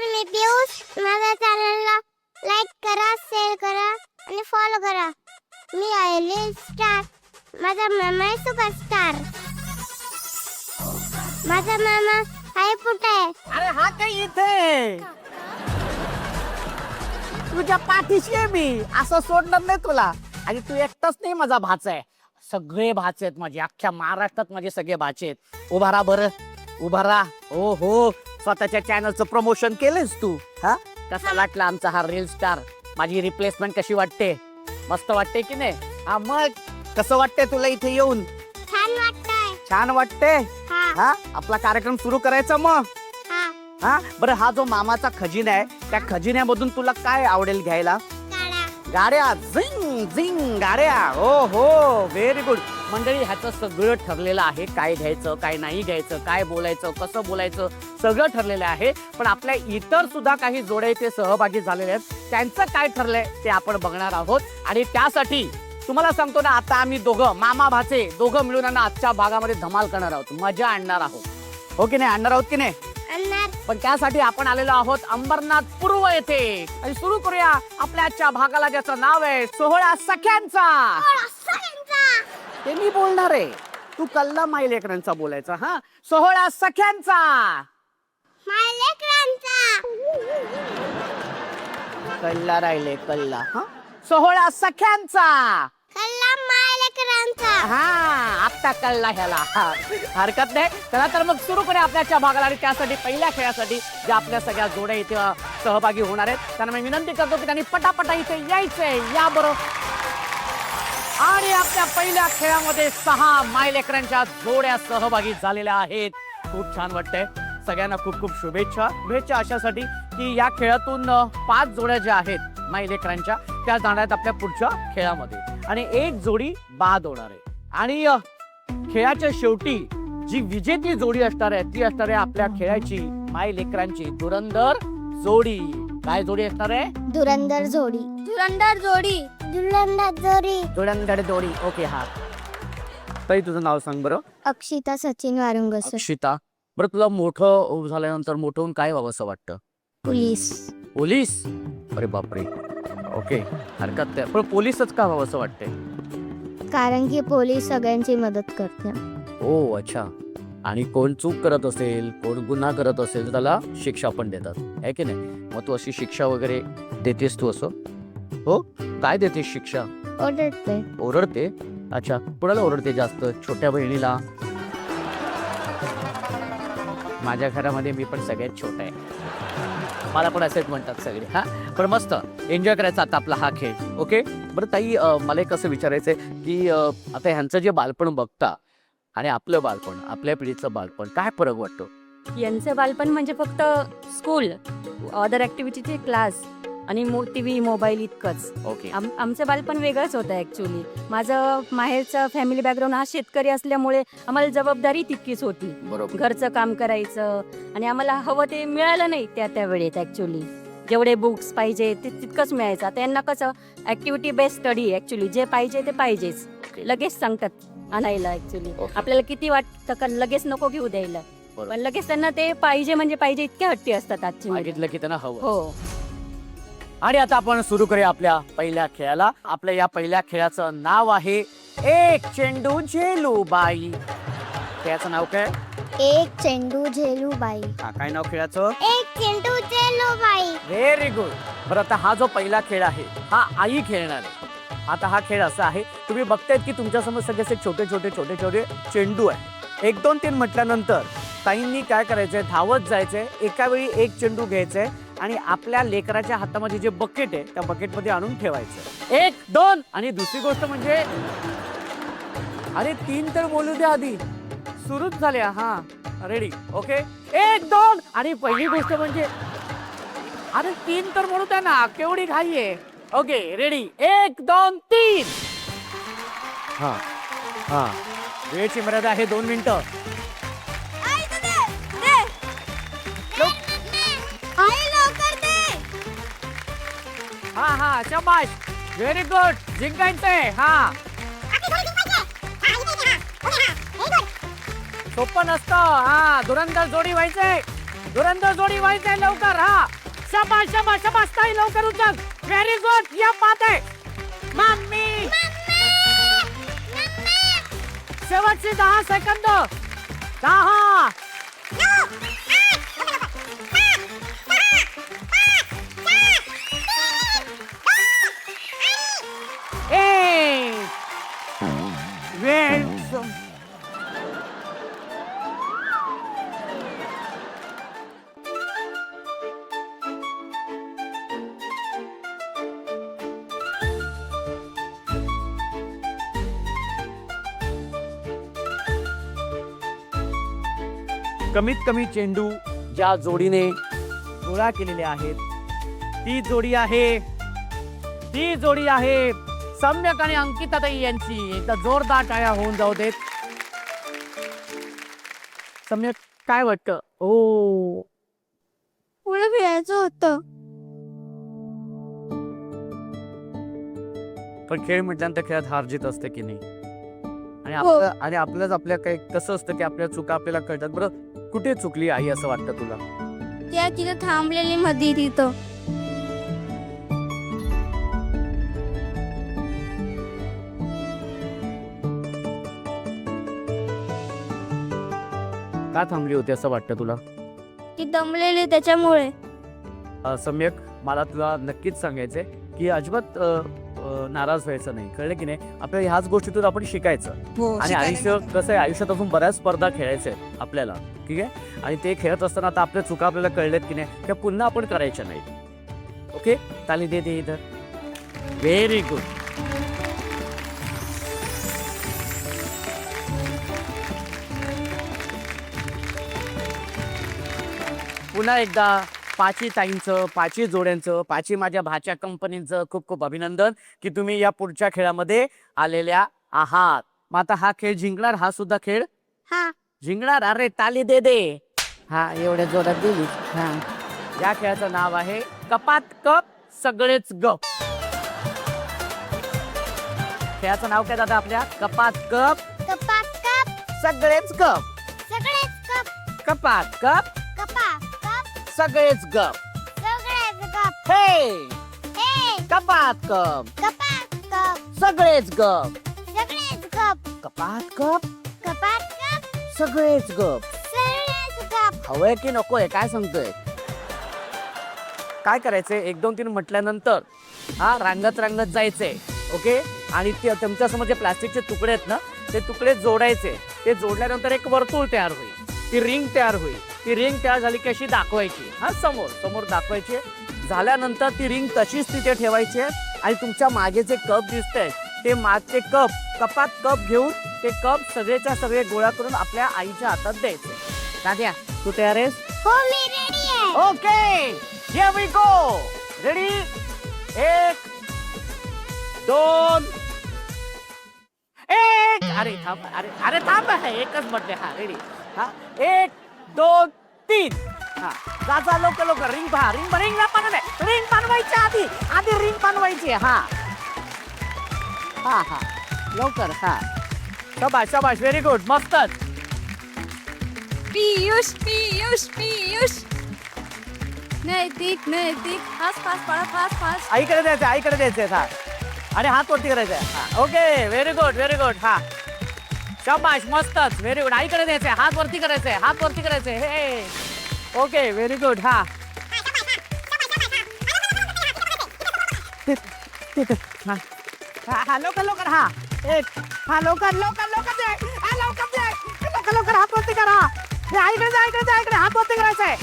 मी पियुष. माझ्या चॅनलला लाईक करा, शेअर करा आणि फॉलो करा. मी आहे लिल स्टार. माझा मामा आहे सुपरस्टार. माझा मामा आहे कुठे? अरे हा काय इथे तुझ्या पाठीशी आहे मी, असं सोडणार नाही तुला. आणि तू एकटाच नाही, माझा भाचा आहे. सगळे भाचे आहेत माझे, अख्ख्या महाराष्ट्रात माझे सगळे भाचे आहेत. उभा राहा बरं, उभा राहा. हो हो, स्वतःच्या चॅनलचं प्रमोशन केलंस तू? हा, कसा वाटला आमचा हा रील स्टार? माझी रिप्लेसमेंट कशी वाटते? मस्त वाटते की नाही? हा, मग कसं वाटतंय तुला इथे येऊन? छान वाटतंय. छान वाटते. हा हा, आपला कार्यक्रम सुरू करायचा मग. हा. हा बरं, हा जो मामाचा खजिना आहे, त्या खजिन्यामधून तुला काय आवडेल घ्यायला? काढा. गाड्या, झिंग झिंग गाड्या. हो हो, व्हेरी गुड. मंडळी, ह्याचं सगळं ठरलेलं आहे. काय घ्यायचं, काय नाही घ्यायचं, काय बोलायचं, कसं बोलायचं, सगळं ठरलेलं आहे. पण आपल्या इतर सुद्धा काही जोडे इथे सहभागी झालेले आहेत. त्यांचं काय ठरलंय ते आपण बघणार आहोत. आणि त्यासाठी तुम्हाला सांगतो ना, आता आम्ही दोघं मामा भाचे दोघं मिळून ना आजच्या भागामध्ये धमाल करणार आहोत, मजा आणणार आहोत. हो की नाही? आणणार आहोत की नाही? अन्नात. पण त्यासाठी आपण आलेलो आहोत अंबरनाथ पूर्व येथे. आणि सुरू करूया आपल्या आजच्या भागाला, ज्याचं नाव आहे सोहळा सख्यांचा. ते मी बोलणार आहे, तू कल्ला माई लेकरांचा बोलायचा. हा, सोहळा सख्यांचा. माझ्या लेकरांचा. कल्ला राहिले, कल्ला. हा, सोहळा सख्यांचा. कल्ला माझ्या लेकरांचा. हा, आत्ता कळला ह्याला. हा, हरकत नाही. चला तर मग सुरू करूया आपल्याच्या भागाला. आणि त्यासाठी पहिल्या खेळासाठी ज्या आपल्या सगळ्या जोड्या इथे सहभागी होणार आहेत, त्यांना मी विनंती करतो की त्यांनी पटापटा इथे यायचंय. या बरोबर. आणि आपल्या पहिल्या खेळामध्ये 6 मायलेकरांच्या जोड्या सहभागी झालेल्या आहेत. खूप छान वाटतंय. सगळ्यांना खूप खूप शुभेच्छा. शुभेच्छा अशासाठी की या खेळातून 5 जोड्या ज्या आहेत मायलेकरांच्या, त्या जाणार आहेत आपल्या पुढच्या खेळामध्ये. आणि 1 जोडी बाद होणार आहे. आणि खेळाच्या शेवटी जी विजेती जोडी असणार आहे, ती असणार आहे आपल्या खेळाची मायलेकरांची धुरंधर जोडी. काय जोडी असणार आहे? धुरंधर जोडी. धुरंधर जोडी. धुरंधर जोडी. धुरंधर जोडी. ओके. हा, ताई तुझं नाव सांग बरं. अक्षिता सचिन वारुंगसर. अक्षिता. बरं, तुला मोठं झाल्यानंतर मोठं होऊन काय व्हावं असं वाटतं? पोलीस. पोलीस? अरे बापरे. ओके, हरकत नाही. पण पोलीसच का व्हावं असं वाटतंय? कारण की पोलीस सगळ्यांची मदत करते. ओ अच्छा. आणि कोण चूक करत असेल, कोण गुन्हा करत असेल, त्याला शिक्षा पण देतात, आहे की नाही? मग तू अशी शिक्षा वगैरे देतेस तू असं? हो, काय देतेस शिक्षा? ओरडते. ओरडते? अच्छा. कोणाला ओरडते जास्त? छोट्या बहिणीला? माझ्या घरामध्ये मी पण सगळ्यात छोटा आहे, मला पण असेच म्हणतात सगळे. हा, पण मस्त एन्जॉय करायचा आता आपला हा खेळ. ओके. बरं ताई, मला एक असं विचारायचंय की आता ह्यांचं जे बालपण बघता आणि आपलं बालपण, आपल्या पिढीचं बालपण, काय फरक वाटतो? यांचं बालपण म्हणजे फक्त स्कूल, अदर ॲक्टिव्हिटीचे क्लास आणि टी व्ही, मोबाईल इतकंच. ओके. आमचं बालपण वेगळंच होतं ॲक्च्युली. माझं माहेरचं फॅमिली बॅकग्राऊंड हा शेतकरी असल्यामुळे आम्हाला जबाबदारी तितकीच होती. बरोबर. घरचं काम करायचं आणि आम्हाला हवं ते मिळालं नाही त्या वेळेत ॲक्च्युली. जेवढे बुक्स पाहिजे ते तितकंच मिळायचं. त्यांना कसं ॲक्टिव्हिटी बेस्ड स्टडी, ॲक्च्युली जे पाहिजे ते पाहिजेच. लगेच सांगतात आणायला ॲक्च्युली. आपल्याला किती वाटतं का लगेच नको घेऊ द्यायला, पण लगेच त्यांना ते पाहिजे म्हणजे पाहिजे, इतके हट्टी असतात आजची. मागितलं की त्यांना हवं. हो. आणि आता आपण सुरू करूया आपल्या पहिल्या खेळाला. आपल्या या पहिल्या खेळाचं नाव आहे एक चेंडू झेलूबाई. खेळाचं नाव काय? एक चेंडू झेलूबाई. हा, काय नाव खेळाचं? एक चेंडू झेलूबाई. Very good. बरं, आता हा जो पहिला खेळ आहे हा आई खेळणार आहे. आता हा खेळ असा आहे, तुम्ही बघतायत की तुमच्यासमोर सगळे छोटे छोटे छोटे छोटे चेंडू आहे. 1 2 3 म्हटल्यानंतर ताईंनी काय करायचंय, धावत जायचंय, एका वेळी एक चेंडू घ्यायचंय आणि आपल्या लेकराच्या हातामध्ये जे बकेट आहे त्या बकेटमध्ये आणून ठेवायचं. 1 2. आणि दुसरी गोष्ट म्हणजे, अरे 3 तर बोलू द्या आधी, सुरूच झाल्या. हा, रेडी. ओके. 1 2. आणि पहिली गोष्ट म्हणजे, अरे 3 तर म्हणू द्या ना, केवढी घाई आहे. Okay, ready. 1 2 3. हा हा, वेळेची मर्यादा आहे 2 मिनिटं. हा हा, शाबाश, व्हेरी गुड. जिंकायचंय. हा, सोपं नसतं. हा, धुरंधर जोडी व्हायचंय. धुरंधर जोडी व्हायचंय लवकर. हा शाबास शाबास शाबास ताई, लवकर उचल. व्हेरी गुड, या बात आहे. मम्मी शेवटचे 10 सेकंद. 10 वेळ कमीत कमी चेंडू ज्या जोडीने गोळा केलेले आहेत ती जोडी आहे सम्यक आणि अंकिताताई यांची. एकदा जोरदार टाळ्या होऊन जाऊ देत. सम्यक काय वाटतं? ओ पुढे खेळायचं होतं. पण खेळ म्हटल्यानंतर खेळात हार जीत असते की नाही. आणि हो. आपल्या काही कसं असतं की आपल्या चुका आपल्याला कळतात. बरं कुठे चुकली आई असं वाटतं तुला? त्या तिथं थांबलेली मध्ये तिथं. का थांबली होती असं वाटतं तुला? ती दमलेली त्याच्यामुळे. सम्यक मला तुला नक्कीच सांगायचंय की अजिबात नाराज व्हायचं नाही, कळलं की नाही. आपल्याला ह्याच गोष्टीतून आपण शिकायचं. आणि आयुष्य कसं आहे, आयुष्यात अजून बऱ्याच स्पर्धा खेळायच्या आहेत आपल्याला, ठीक आहे. आणि ते खेळत असताना आता आपल्या चुका आपल्याला कळल्यात की नाही, त्या पुन्हा आपण करायच्या नाहीत. ओके, ताली दे दे इधर. Very good. पुन्हा एकदा पाची ताईंचं, पाची जोड्यांचं, पाची माझ्या भाच्या कंपनीचं खूप खूप अभिनंदन की तुम्ही या पुढच्या खेळामध्ये आलेल्या आहात. मग आता हा खेळ जिंकणार, हा सुद्धा खेळ हा जिंकणार. अरे ताली दे दे. हा एवढ्या जोरात दिली. हा या खेळाचं नाव आहे कपात कप सगळेच गप. खेळाचं नाव काय दादा आपल्या? कपात कप कपात कप सगळेच गप. सगळेच कप. कपात कप कपा कप सगळेच गप. सगळेच कप. हे हे कपात कप कपात कप सगळेच गप. सगळेच कप. कपात कप कपात कप सगळेच गप. सगळेच कप. हवंय की नकोय काय सांगतोय? काय करायचंय? 1 2 3 म्हटल्यानंतर हा रांगत रांगत जायचंय. ओके, आणि ते तुमच्यासमोर जे प्लास्टिकचे तुकडे आहेत ना, ते तुकडे जोडायचे. ते जोडल्यानंतर एक वर्तुळ तयार होईल, ती रिंग तयार होईल. ती रिंग तयार झाली की अशी दाखवायची. हा समोर समोर दाखवायची. झाल्यानंतर ती रिंग तशीच तिथे ठेवायची आणि तुमच्या मागे जे कप दिसतंय ते मागचे कप, कपात कप घेऊन ते कप सगळेच्या सगळे गोळा करून आपल्या आईच्या हातात द्यायचे. दाद्या तू तयार आहेस? हो मी रेडी आहे. Okay, here we go. Ready? 1 2 1. अरे थांब, अरे थांब, एकच म्हटले. हा रेडी. हा 1 2 3. हा जा लवकर लवकर. रिंग पहा, रिंग रिंग बनवायची आधी रिंग बनवायची. हा हा हा लवकर. हा शाबाश शाबाश, व्हेरी गुड, मस्तच. पियुष पियुष पियुष. नैतिक नैतिक. फास्ट फास्ट पळा, फास्ट फास्ट. आईकडे द्यायचंय. हा आणि हात वरती करायचंय. हा ओके, व्हेरी गुड. हा शाबाश, मस्तच, व्हेरी गुड. आईकडे द्यायचंय, हात वरती करायचंय. हे ओके, व्हेरी गुड. हा हा लवकर. हा एक. हा लवकर दे. लवकर हात वरती करा. आईकडे हात वरती करायचंय.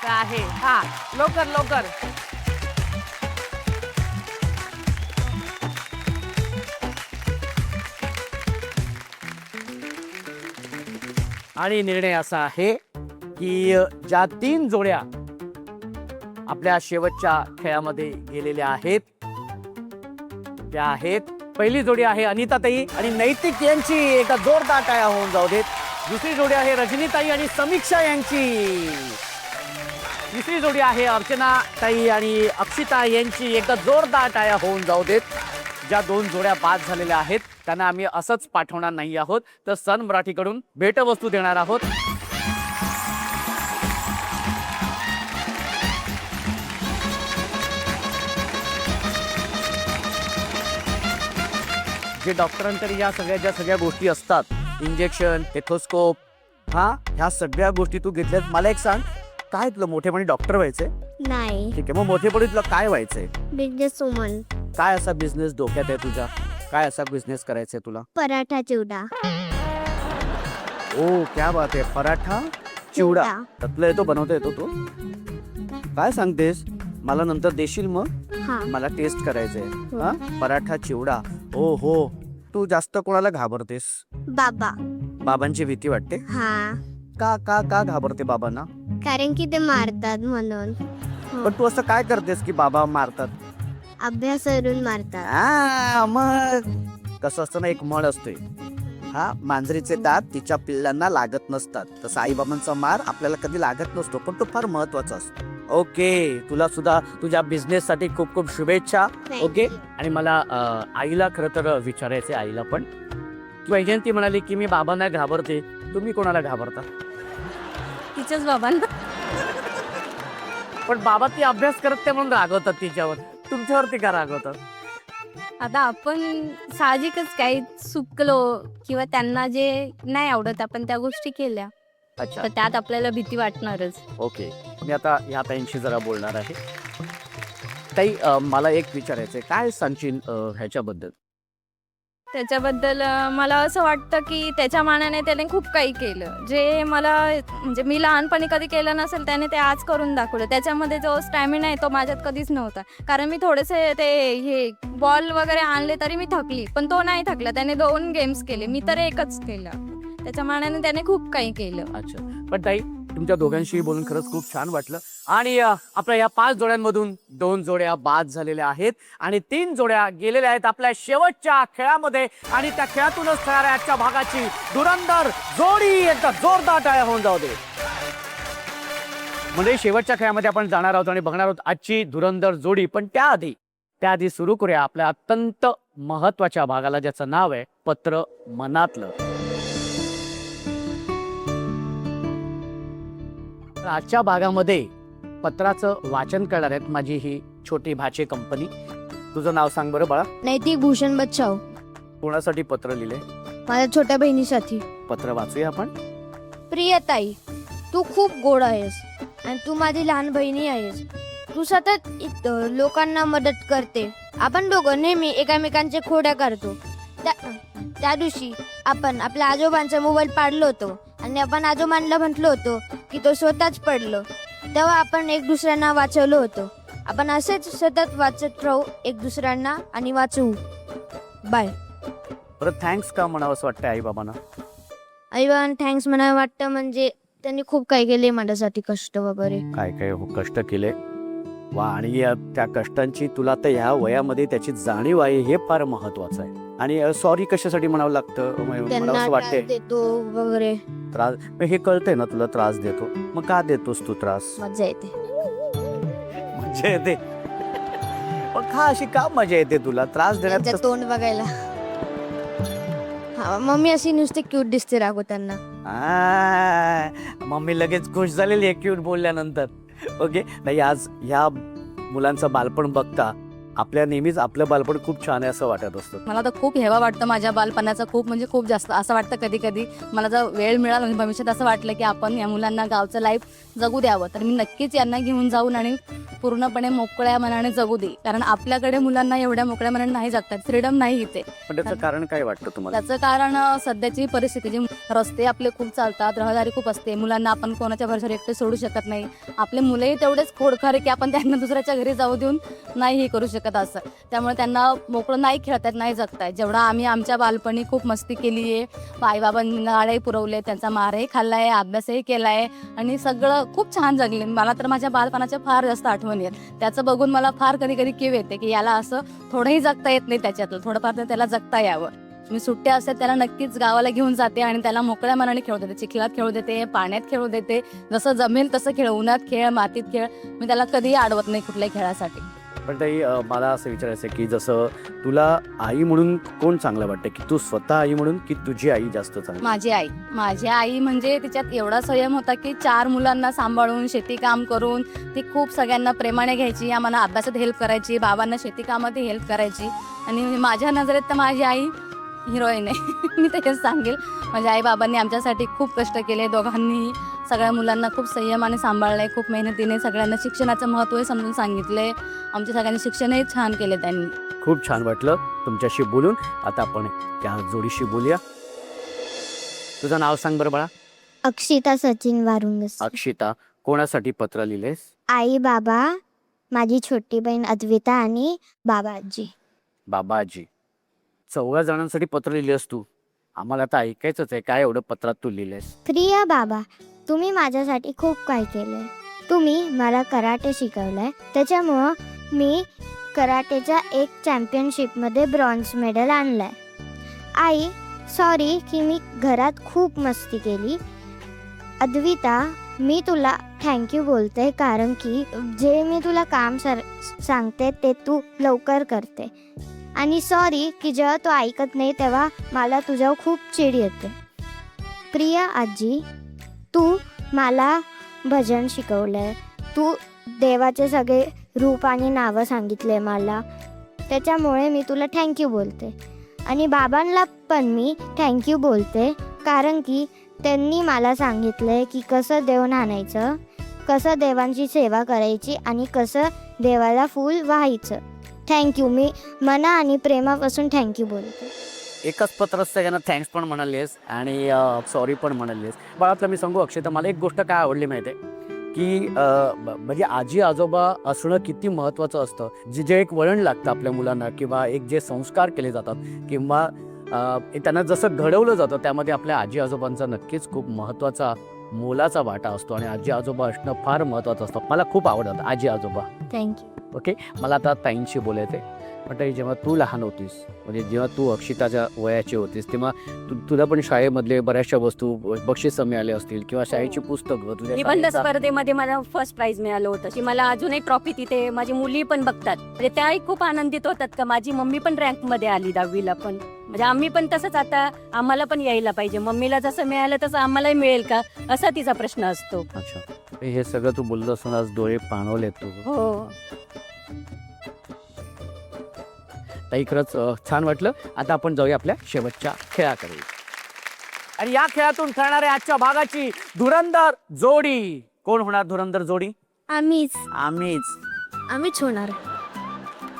आहे. हा लवकर. आणि निर्णय असा आहे की ज्या 3 जोड्या आपल्या शेवटच्या खेळामध्ये गेलेल्या आहेत त्या आहेत, पहिली जोडी आहे अनिताताई आणि नैतिक यांची. एका जोरदार टाळ्या होऊन जाऊ देत. दुसरी जोडी आहे रजनीताई आणि समीक्षा यांची. तिसरी जोडी आहे अर्चना ताई आणि अक्षिता यांची. एकदा जोरदार टाळ्या होऊन जाऊ देत. ज्या 2 जोड्या बाद झालेल्या आहेत त्यांना आम्ही असंच पाठवणार नाही आहोत, तर सन मराठीकडून भेटवस्तू देणार आहोत. जे डॉक्टरांकडे ज्या सगळ्या गोष्टी असतात, इंजेक्शन, टेथोस्कोप, ह्या सगळ्या गोष्टी तू घेतल्यात. मला एक सांग, काय तुला मोठेपणी डॉक्टर व्हायचंय? नाही, ठीक आहे, मग मोठेपणी तुला काय व्हायचंय? Business woman. काय असा बिझनेस डोक्यात आहे तुझ्या? काय असा बिझनेस करायचंय तुला? पराठा चिवडा. ओ क्या बात आहे. पराठा चिवडा त्यातला येतो, बनवता येतो तो? काय सांगतेस? मला नंतर देशील मग? हा. मला टेस्ट करायचंय. पराठा चिवडा. ओ हो. तू जास्त कोणाला घाबरतेस? बाबा. बाबांची भीती वाटते? हा, का का का घाबरते बाबांना? कारण की ते मारतात म्हणून. पण तू असं काय करतेस की बाबा मारतात? अभ्यासावरून मारतात. मग कसं असतं ना, एक म्हण असते, मांजरीचे दात तिच्या पिल्लांना लागत नसतात, तसं आईबाबांचा मार आपल्याला कधी लागत नसतो, पण तो फार महत्वाचा असतो. ओके, तुला सुद्धा तुझ्या बिझनेस साठी खूप खूप शुभेच्छा. ओके. आणि मला आईला खरं तर विचारायचंय, आईला पण. वैजयंती म्हणाली की मी बाबांना घाबरते, तुम्ही कोणाला घाबरता? तिच्याच बाबांना. पण बाबा ती अभ्यास करत नाही म्हणून रागवतात तिच्यावर, तुमच्यावरती का रागवतात? आता आपण साहजिकच काही चुकलो किंवा त्यांना जे नाही आवडत आपण त्या गोष्टी केल्या, अच्छा, तर त्यात आपल्याला भीती वाटणारच. ओके. मी आता ह्या ताईंशी जरा बोलणार आहे. ताई, मला एक विचारायचंय, काय सांगशील ह्याच्याबद्दल? त्याच्याबद्दल मला असं वाटतं की त्याच्या मानाने त्याने खूप काही केलं, जे मला म्हणजे मी लहानपणी कधी केलं नसेल त्याने ते आज करून दाखवलं. त्याच्यामध्ये जो स्टॅमिना आहे तो माझ्यात कधीच नव्हता, कारण मी थोडेसे ते हे बॉल वगैरे आणले तरी मी थकली, पण तो नाही थकला. त्याने 2 गेम्स केले, मी तर एकच केलं. त्याच्या मानाने त्याने खूप काही केलं. अच्छा. पण ताई, तुमच्या दोघांशी बोलून खरंच खूप छान वाटलं. आणि आपल्या या 5 जोड्यांमधून 2 जोड्या बाद झालेल्या आहेत आणि 3 जोड्या गेलेल्या आहेत आपल्या शेवटच्या खेळामध्ये. आणि त्या खेळातूनच ठरणाऱ्या आजच्या भागाची धुरंधर जोडी, एकदा जोरदार टाळ्या होऊन जाऊ दे. म्हणजे शेवटच्या खेळामध्ये आपण जाणार आहोत आणि बघणार आहोत आजची धुरंधर जोडी. पण त्याआधी सुरू करूया आपल्या अत्यंत महत्वाच्या भागाला, ज्याचं नाव आहे पत्र मनातलं. आजच्या भागामध्ये पत्राचं वाचन करणार आहेत माझी ही छोटी भाचे कंपनी. तुझं नाव सांग बरं बाळा. नैतिक भूषण बच्चाव. कोणासाठी पत्र लिहिले? माझ्या छोट्या बहिणीसाठी. पत्र वाचूया आपण. प्रिय ताई, तू खूप गोड आहेस आणि तू माझी लहान बहिणी आहेस. तू सतत लोकांना मदत करते. आपण दोघं नेहमी एकामेकांचे खोड्या करतो. त्या दिवशी आपण आपल्या आजोबांचा मोबाईल पाडलो होतो आणि आपण आजोबांना म्हटलो होतो की तो स्वतःच पडलो. तेव्हा आपण एक दुसऱ्यांना वाचवलं होतं. आपण असेच सतत वाचत राहू एक दुसऱ्यांना आणि वाचवू. बाय. परत थँक्स का म्हणावं असं वाटतं आई बाबांना? आईबाबांना थँक्स म्हणावं वाटतं, म्हणजे त्यांनी खूप काही केले माझ्यासाठी, कष्ट वगैरे. काय काय कष्ट केले. वा. आणि त्या कष्टांची तुला तर ह्या वयामध्ये त्याची जाणीव आहे, हे फार महत्वाचं आहे. आणि सॉरी कशासाठी म्हणावं लागतं? मला असं वाटतंय देतो वगैरे त्रास. हे कळतंय ना तुला त्रास देतो, मग का देतोस तू त्रास? मजा येते. मजा येते. पण का अशी का मजा येते तुला त्रास देण्यात? तोंड बघायला. मम्मी अशी नुसते क्यूट दिसते रागवताना. मम्मी लगेच खुश झालेली आहे क्यूट बोलल्यानंतर. ओके. नाही, आज ह्या मुलांचं बालपण बघता आपल्या नेहमीच आपलं बालपण खूप छान आहे असं वाटत असतं. मला तर खूप हेवा वाटतं माझ्या बालपणाचा, खूप म्हणजे खूप जास्त. असं वाटतं कधी कधी मला जर वेळ मिळाला म्हणजे भविष्यात असं वाटलं की आपण या मुलांना गावचं लाईफ जगू द्यावं, तर मी नक्कीच यांना घेऊन जाऊन आणि पूर्णपणे मोकळ्या मनाने जगू दे. कारण आपल्याकडे मुलांना एवढ्या मोकळ्या मनाने नाही जगतात, फ्रीडम नाही इथे. पण त्याचं कारण काय वाटतं तुम्हाला? त्याचं कारण सध्याची परिस्थिती, जी रस्ते आपले खूप चालतात, रहदारी खूप असते, मुलांना आपण कोणाच्या भरोश्यावर एकटे सोडू शकत नाही. आपले मुलंही तेवढेच खोडखार की आपण त्यांना दुसऱ्याच्या घरी जाऊ देऊन नाही हे करू शकत असं. त्यामुळे त्यांना मोकळं नाही खेळतात, नाही जगतायत. जेवढा आम्ही आमच्या बालपणी खूप मस्ती केली आहे, आईबाबांना गाड्याही पुरवले, त्यांचा मारही खाल्लाय, अभ्यासही केलाय आणि सगळं खूप छान जगले. मला तर माझ्या बालपणाच्या फार जास्त आठवणी आहेत. त्याचं बघून मला फार कधी कधी कीव येते की याला असं थोडंही जगता येत नाही, त्याच्यातलं थोडंफार तर त्याला जगता यावं. मी सुट्ट्या असतात त्याला नक्कीच गावाला घेऊन जाते आणि त्याला मोकळ्या मनाने खेळू देते, चिखलात खेळू देते, पाण्यात खेळू देते, जसं जमेल तसं खेळ, उन्हात खेळ, मातीत खेळ. मी त्याला कधीही अडवत नाही कुठल्याही खेळासाठी. पण ताई, मला असं विचारायचं की जसं तुला आई म्हणून कोण चांगलं वाटतं, की तू स्वतः आई म्हणून की तुझी आई जास्त चांगली? माझी आई म्हणजे तिच्यात एवढा संयम होता की 4 मुलांना सांभाळून, शेती काम करून ती खूप सगळ्यांना प्रेमाने घ्यायची, आम्हाला अभ्यासात हेल्प करायची, बाबांना शेती कामात हेल्प करायची. आणि माझ्या नजरेत तर माझी आई हिरोईन आहे मी तर हेच सांगेल. माझ्या आईबाबांनी आमच्यासाठी खूप कष्ट केले. दोघांनी सगळ्या मुलांना खूप संयमाने सांभाळलं आहे, खूप मेहनतीने सगळ्यांना शिक्षणाचं महत्त्व समजून सांगितले. आमच्या सगळ्यांनी शिक्षणही छान केले त्यांनी. खूप छान वाटलं तुमच्याशी बोलून. आता आपण त्या जोडीशी बोलूया. तुझं नाव सांग बरं बाळा. अक्षिता सचिन वारुंगस. अक्षिता, कोणासाठी पत्र लिहिलेस? आई बाबा, माझी छोटी बहीण अद्विता आणि बाबा आजी. बाबाजी, 14 जणांसाठी पत्र लिहिलेस तू. आम्हाला आता ऐकायचंच आहे, काय एवढं पत्रात तू लिहिलेस? प्रिय बाबा, तुम्ही माझ्यासाठी खूप काही केलंय. तुम्ही मला कराटे शिकवलंय, त्याच्यामुळं मी कराटेच्या एक चॅम्पियनशिपमध्ये ब्रॉन्झ मेडल आणलंय. आई, सॉरी की मी घरात खूप मस्ती केली. अद्विता, मी तुला थँक्यू बोलते, कारण की जे मी तुला काम सांगते ते तू लवकर करते. आणि सॉरी की जेव्हा तू ऐकत नाही तेव्हा मला तुझ्यावर खूप चिड येते. प्रिय आजी, तू मला भजन शिकवलंय. तू देवाचे सगळे रूप आणि नावं सांगितले मला, त्याच्यामुळे मी तुला थँक्यू बोलते. आणि बाबांना पण मी थँक्यू बोलते, कारण की त्यांनी मला सांगितलंय की कसं देव आणायचं, कसं देवांची सेवा करायची आणि कसं देवाला फूल व्हायचं. थँक्यू. मी मना आणि प्रेमापासून थँक्यू बोलते. एकच पत्र सगळ्यांना थँक्स पण म्हणालीस आणि सॉरी पण म्हणालीस. बाळा तुला मी सांगू अक्षता, मला एक गोष्ट काय आवडली माहिती आहे की म्हणजे आजी आजोबा असणं किती महत्त्वाचं असतं. जे एक वळण लागतं आपल्या मुलांना, किंवा एक जे संस्कार केले जातात, किंवा त्यांना जसं घडवलं जातं, त्यामध्ये आपल्या आजी आजोबांचा नक्कीच खूप महत्त्वाचा मोलाचा वाटा असतो. आणि आजी आजोबा असणं फार महत्त्वाचं असतं. मला खूप आवडतं आजी आजोबा. थँक्यू. ओके, मला आता ताईंशी बोलायचं आहे. पण जेव्हा तू लहान होतीस, म्हणजे जेव्हा तू अक्षिताच्या वयाची होतीस, तेव्हा तुला पण शाळेमधले बऱ्याचशा वस्तू बक्षिसं मिळाले असतील, किंवा शाळेची पुस्तकं तुझ्या निबंध स्पर्धेमध्ये मला फर्स्ट प्राइज मिळालं होतं. की मला अजूनही ट्रॉफी तिथे माझी मुली पण बघतात, म्हणजे त्याही खूप आनंदित होतात का माझी मम्मी पण रँकमध्ये आली 10वीला पण. म्हणजे आम्ही पण तसंच, आता आम्हाला पण यायला पाहिजे. मम्मीला जसं मिळालं तसं आम्हालाही मिळेल का, असा तिचा प्रश्न असतो. अच्छा, हे सगळं तू बोलत असताना आज डोळे पाणवले तू. हो. ताई खरंच छान वाटलं. आता आपण जाऊया आपल्या शेवटच्या खेळाकडे. आणि या खेळातून खेळणाऱ्या आजच्या भागाची धुरंधर जोडी कोण होणार? धुरंधर जोडी आम्हीच आम्हीच होणार.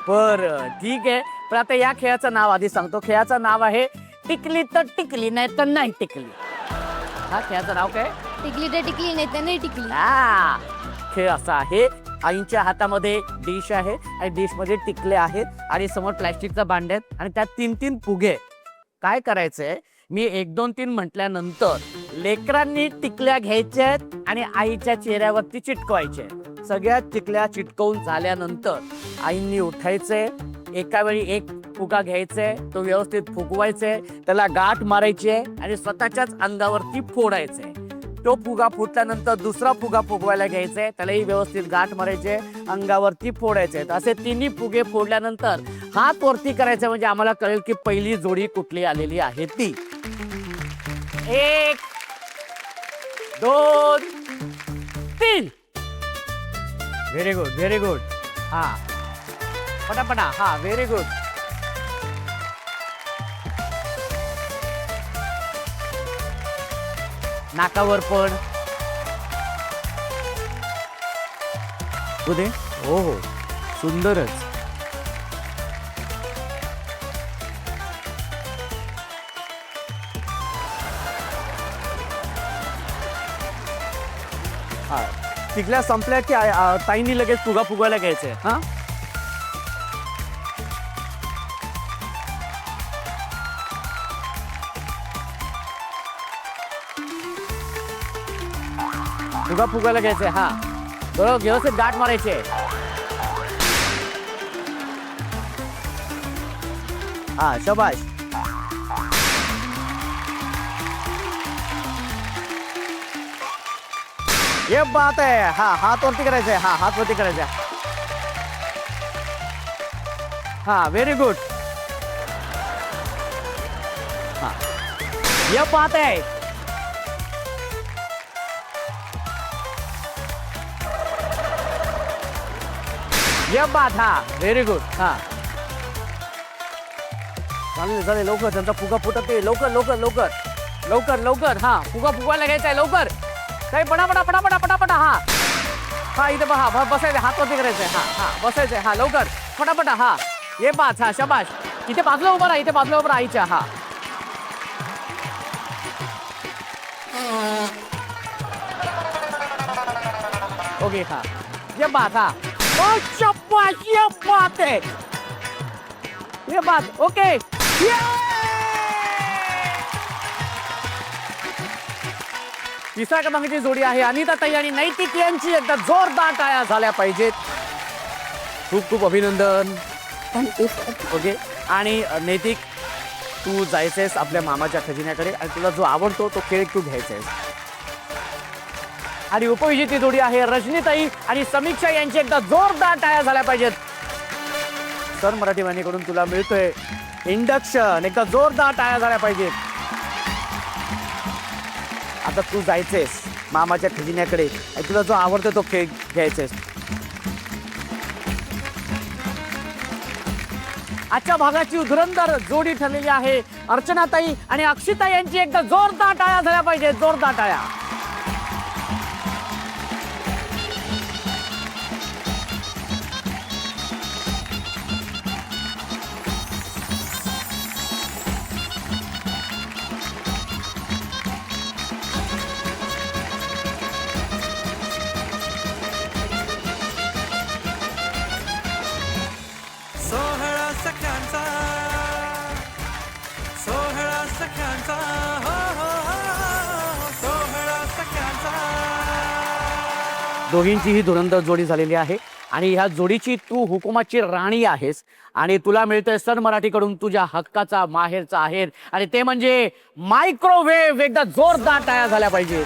बरं, ठीक आहे. पण आता या खेळाचं नाव आधी सांगतो. खेळाचं नाव आहे टिकली तर टिकली, नाही तर नाही टिकली. हा खेळाचं नाव काय? टिकली तर टिकली, नाही तर नाही टिकली. हा खेळ असा आहे. आईंच्या हातामध्ये डिश आहे आणि डिश मध्ये टिकले आहेत आणि समोर प्लॅस्टिकचा भांड आहे आणि त्यात 3-3 फुगे. काय करायचंय, मी 1 2 3 म्हटल्यानंतर लेकरांनी टिकल्या घ्यायच्या आणि आईच्या चेहऱ्यावरती चिटकवायचे. सगळ्या टिकल्या चिटकवून झाल्यानंतर आईंनी उठायचंय, एका वेळी एक फुगा घ्यायचे, तो व्यवस्थित फुगवायचे, त्याला गाठ मारायचे आणि स्वतःच्याच अंगावरती फोडायचे. तो फुगा फुटल्यानंतर दुसरा फुगा फुगवायला घ्यायचा, त्यालाही व्यवस्थित गाठ मारायचे, अंगावरती फोडायचे. असे 3 फुगे फोडल्यानंतर हात वरती करायचे, म्हणजे आम्हाला कळेल की पहिली जोडी कुठली आलेली आहे ती. 1 2 3. Very good, very good. हा पटापटा. हा व्हेरी गुड. नाकावर पण कुठे? हो हो, सुंदरच. हा टिकल्या संपल्या की ताईंनी लगेच फुगा फुगवायला घ्यायचे. हा फुगा फुगायला घ्यायचे. हा बरोबर, व्यवस्थित गाठ मारायचे. हा शाबाश. ये बात आहे. हा हात वरती करायचे. हा हात वरती करायचे. हा व्हेरी गुड. हा ये बात आहे. ये बात. हा व्हेरी गुड. हा चालेल चालेल, लवकर त्यांचा फुगा फुटत आहे. लवकर लवकर लवकर लवकर लवकर. हा, फुगा फुगवायला घ्यायचा आहे लवकर. काही पटापटा पटापटा पटापटा. हा हा, इथे पहा, बसायचं, हात वरती करायचंय. हा हा, बसायचंय. हा, लवकर पटापटा. हा, ये पाच. हा, शाबाश. इथे बाजूला उभा राहा, इथे बाजूला उभा राहायच्या. हा, ओके. हा, ये बात. हा, ओ शाबाश, ये बात आहे, ये बात. ओके. तिसऱ्या क्रमांकाची जोडी आहे अनिताताई आणि नैतिक यांची. एकदा जोरदार टाळ्या झाल्या पाहिजेत. खूप खूप अभिनंदन. ओके. आणि नैतिक, तू जायचंयस आपल्या मामाच्या खजिन्याकडे आणि तुला जो आवडतो तो खेळ तू घ्यायचायस. आणि उपविजेती जोडी आहे रजनीताई आणि समीक्षा यांची. एकदा जोरदार टाळ्या झाल्या पाहिजेत. सर मराठी वाहिनीकडून तुला मिळतोय इंडक्शन. एकदा जोरदार टाळ्या झाल्या पाहिजेत. आता तू जायचंयस मामाच्या खजिन्याकडे आणि तुला जो आवडतो तो खेळ घ्यायचंयस. आजच्या भागाची धुरंधर जोडी ठरलेली आहे अर्चनाताई आणि अक्षिता यांची. एकदा जोरदार टाळ्या झाल्या पाहिजेत, जोरदार टाळ्या. सोहळा सख्यांचा, सोहळा सख्यांचा, हो हो हो, सोहळा सख्यांचा. दोघींची ही धुरंधर जोडी झालेली आहे आणि ह्या जोडीची तू हुकुमाची राणी आहेस आणि तुला मिळतंय सर मराठीकडून तुझ्या हक्काचा माहेरचा आहेर आणि ते म्हणजे मायक्रोवेव्ह. एकदा जोरदार टाळ्या झाल्या पाहिजे.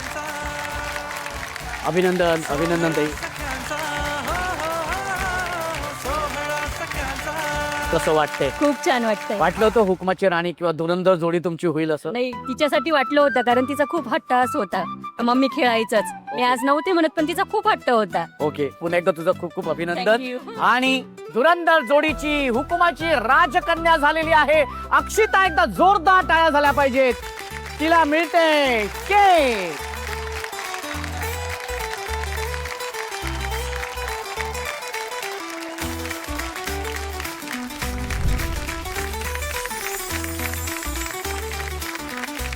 अभिनंदन अभिनंदन ताई. कसं वाटतंय? खूप छान वाटतंय. वाटलं होतं हुकुमाची राणी किंवा धुरंधर जोडी तुमची होईल असं? नाही, तिच्यासाठी वाटलं होतं कारण तिचा खूप हट्ट असं होता, मम्मी खेळायचंच. मी आज नव्हते म्हणत पण तिचा खूप हट्ट होता. ओके. पुन्हा एकदा तुझं खूप खूप Thank अभिनंदन. you. आणि धुरंधर जोडीची हुकुमाची राजकन्या झालेली आहे अक्षिता. एकदा जोरदार टाळ्या झाल्या पाहिजेत. तिला मिळते केक.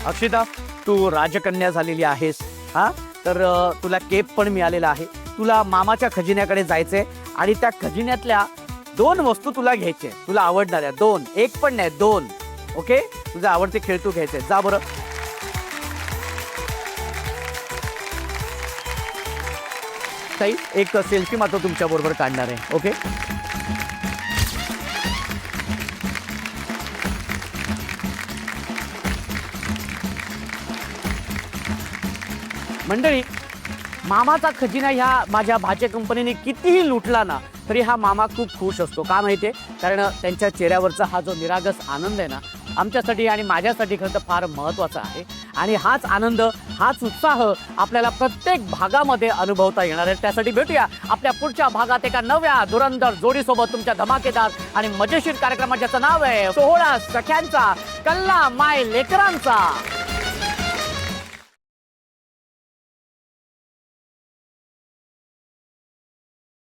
अक्षिता, तू राजकन्या झालेली आहेस. हा, तर तुला केप पण मिळालेला आहे. तुला मामाच्या खजिन्याकडे जायचंय आणि त्या खजिन्यातल्या 2 वस्तू तुला घ्यायचे. तुला आवडणाऱ्या 2, एक पण नाही 2. ओके. तुझा आवडते खेळ तू घ्यायचे. जा बरं. ताई, एक सेल्फी मात्र तुमच्या बरोबर काढणार आहे. ओके. मंडळी, मामाचा खजिना ह्या माझ्या भाचे कंपनीने कितीही लुटला ना तरी हा मामा खूप खुश असतो. का माहितीये? कारण त्यांच्या चेहऱ्यावरचा हा जो निरागस आनंद आहे ना आमच्यासाठी आणि माझ्यासाठी खरं तर फार महत्त्वाचा आहे. आणि हाच आनंद, हाच उत्साह आपल्याला प्रत्येक भागामध्ये अनुभवता येणार आहे. त्यासाठी भेटूया आपल्या पुढच्या भागात एका नव्या धुरंधर जोडीसोबत तुमच्या धमाकेदार आणि मजेशीर कार्यक्रमाचं नाव आहे सोहळा सख्यांचा, कल्ला माय लेकरांचा.